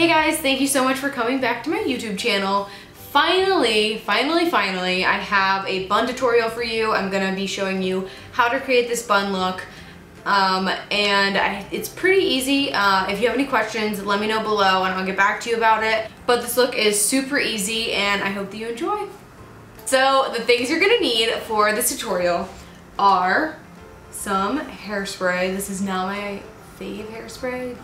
Hey guys, thank you so much for coming back to my YouTube channel. Finally, I have a bun tutorial for you. I'm gonna be showing you how to create this bun look. It's pretty easy. If you have any questions, let me know below and I'll get back to you about it. But this look is super easy and I hope that you enjoy. So the things you're gonna need for this tutorial are some hairspray. This is not my fave hairspray,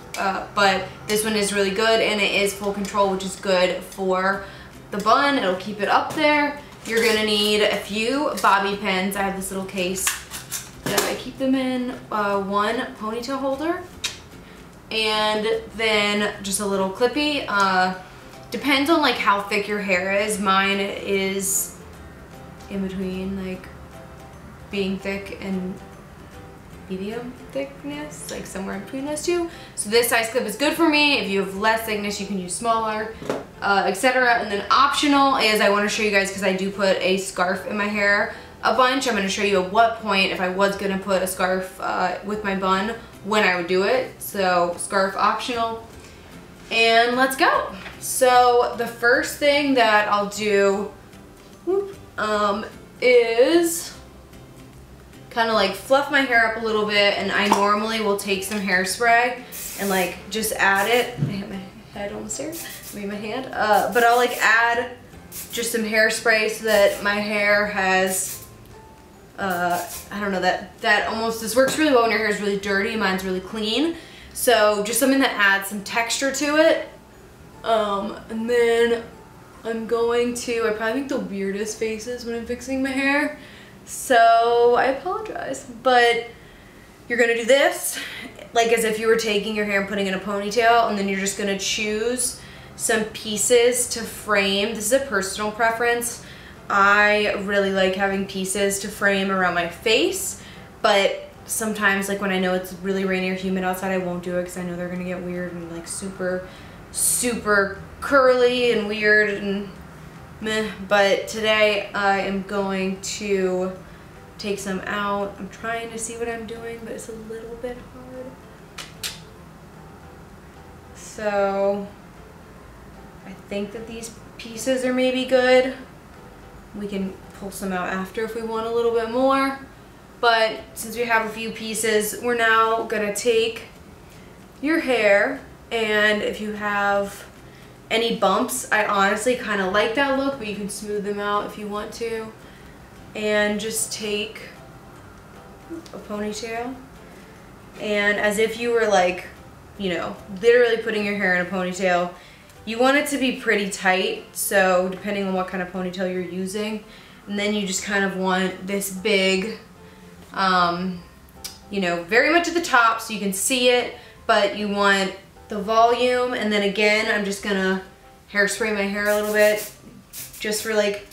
but this one is really good and it is full control, which is good for the bun. It'll keep it up there. You're gonna need a few bobby pins. I have this little case that I keep them in, one ponytail holder, and then just a little clippy. Depends on like how thick your hair is. Mine is in between like being thick and medium thickness, like somewhere in between those two. So this size clip is good for me. If you have less thickness, you can use smaller, etc. And then optional is, I want to show you guys, because I do put a scarf in my hair a bunch. I'm going to show you at what point, if I was going to put a scarf with my bun, when I would do it. So scarf optional. And let's go. So the first thing that I'll do is kind of like fluff my hair up a little bit, and I normally will take some hairspray and like just add it. I hit my head on the stairs, maybe my hand, but I'll like add just some hairspray so that my hair has, I don't know, that almost, this works really well when your hair is really dirty. Mine's really clean, so just something that adds some texture to it. And then I'm going to, I probably make the weirdest faces when I'm fixing my hair, so I apologize, but you're gonna do this like as if you were taking your hair and putting it in a ponytail, and then you're just gonna choose some pieces to frame. This is a personal preference. I really like having pieces to frame around my face, but sometimes like when I know it's really rainy or humid outside, I won't do it because I know they're gonna get weird and like super curly and weird and meh. But today I am going to take some out. I'm trying to see what I'm doing, but it's a little bit hard. So I think that these pieces are maybe good. We can pull some out after if we want a little bit more. But since we have a few pieces, we're now gonna take your hair, and if you have any bumps, I honestly kind of like that look, but you can smooth them out if you want to. And just take a ponytail, and as if you were like, you know, literally putting your hair in a ponytail, you want it to be pretty tight, so depending on what kind of ponytail you're using. And then you just kind of want this big, you know, very much at the top so you can see it, but you want the volume. And then again, I'm just gonna hairspray my hair a little bit just for like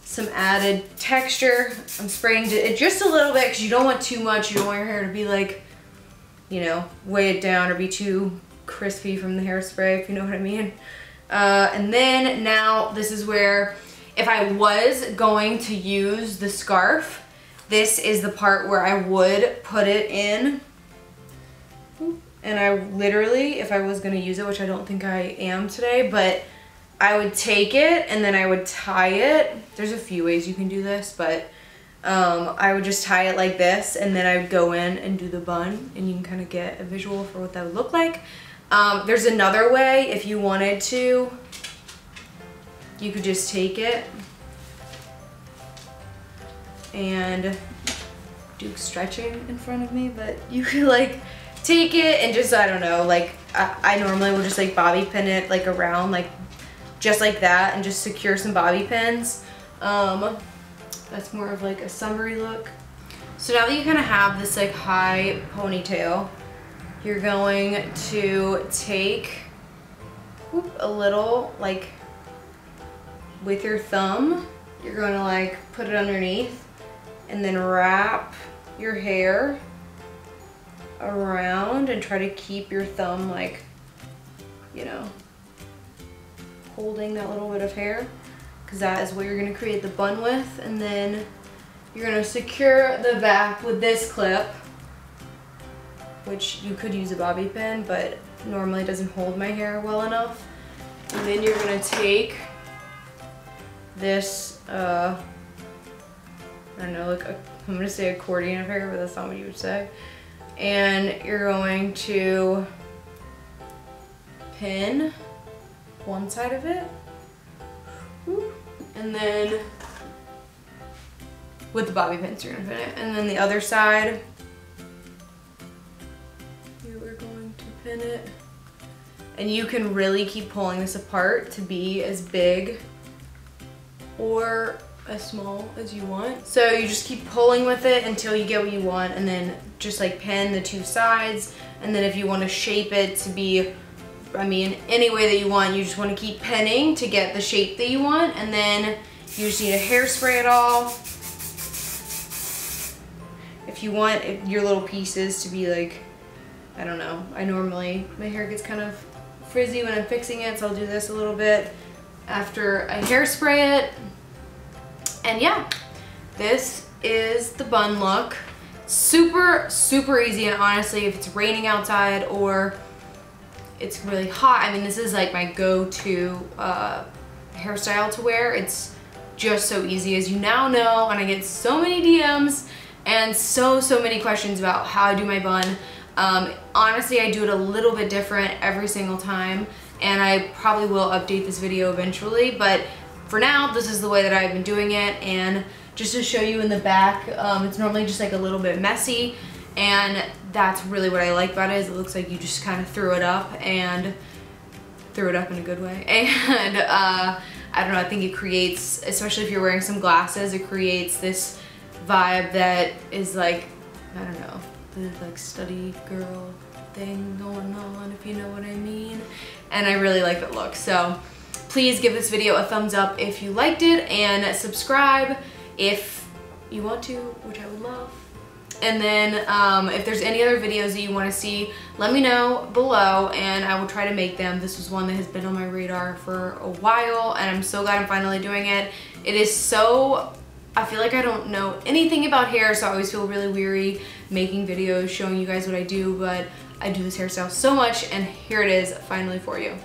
some added texture. I'm spraying it just a little bit because you don't want too much. You don't want your hair to be like, you know, weighed down or be too crispy from the hairspray, if you know what I mean. And then now this is where, if I was going to use the scarf, this is the part where I would put it in. And I literally, if I was gonna use it, which I don't think I am today, but I would take it and then I would tie it. There's a few ways you can do this, but I would just tie it like this, and then I would go in and do the bun, and you can kind of get a visual for what that would look like. There's another way, if you wanted to, you could just take it and do stretching in front of me, but you could like take it and just, I don't know, like I normally will just like bobby pin it like around, like just like that, and just secure some bobby pins. That's more of like a summery look. So now that you kind of have this like high ponytail, you're going to take a little, like with your thumb, you're going to like put it underneath and then wrap your hair around and try to keep your thumb like, you know, holding that little bit of hair, because that is what you're going to create the bun with. And then you're going to secure the back with this clip, which you could use a bobby pin, but normally doesn't hold my hair well enough. And then you're gonna take this, I don't know, like I'm gonna say accordion of hair, but that's not what you would say. And you're going to pin one side of it. And then with the bobby pins, you're gonna pin it. And then the other side, you are going to pin it. And you can really keep pulling this apart to be as big or as small as you want. So you just keep pulling with it until you get what you want, and then just like pin the two sides. And then if you want to shape it to be, I mean, any way that you want, you just want to keep pinning to get the shape that you want. And then you just need to hairspray it all. If you want your little pieces to be like, I don't know, my hair gets kind of frizzy when I'm fixing it, so I'll do this a little bit after I hairspray it. And yeah, this is the bun look. Super, super easy, and honestly, if it's raining outside or it's really hot, I mean, this is like my go-to hairstyle to wear. It's just so easy, as you now know, and I get so many DMs and so many questions about how I do my bun. Honestly, I do it a little bit different every single time, and I probably will update this video eventually, but for now, this is the way that I've been doing it. And just to show you in the back, it's normally just like a little bit messy, and that's really what I like about it, is it looks like you just kind of threw it up, and threw it up in a good way. And I don't know, I think it creates, especially if you're wearing some glasses, it creates this vibe that is like, I don't know, the like study girl thing going on, if you know what I mean. And I really like the look. So please give this video a thumbs up if you liked it, and subscribe if you want to, which I would love. And then if there's any other videos that you want to see, let me know below and I will try to make them. This was one that has been on my radar for a while, and I'm so glad I'm finally doing it. It is so, I feel like I don't know anything about hair, so I always feel really weary making videos showing you guys what I do, but I do this hairstyle so much, and here it is finally for you.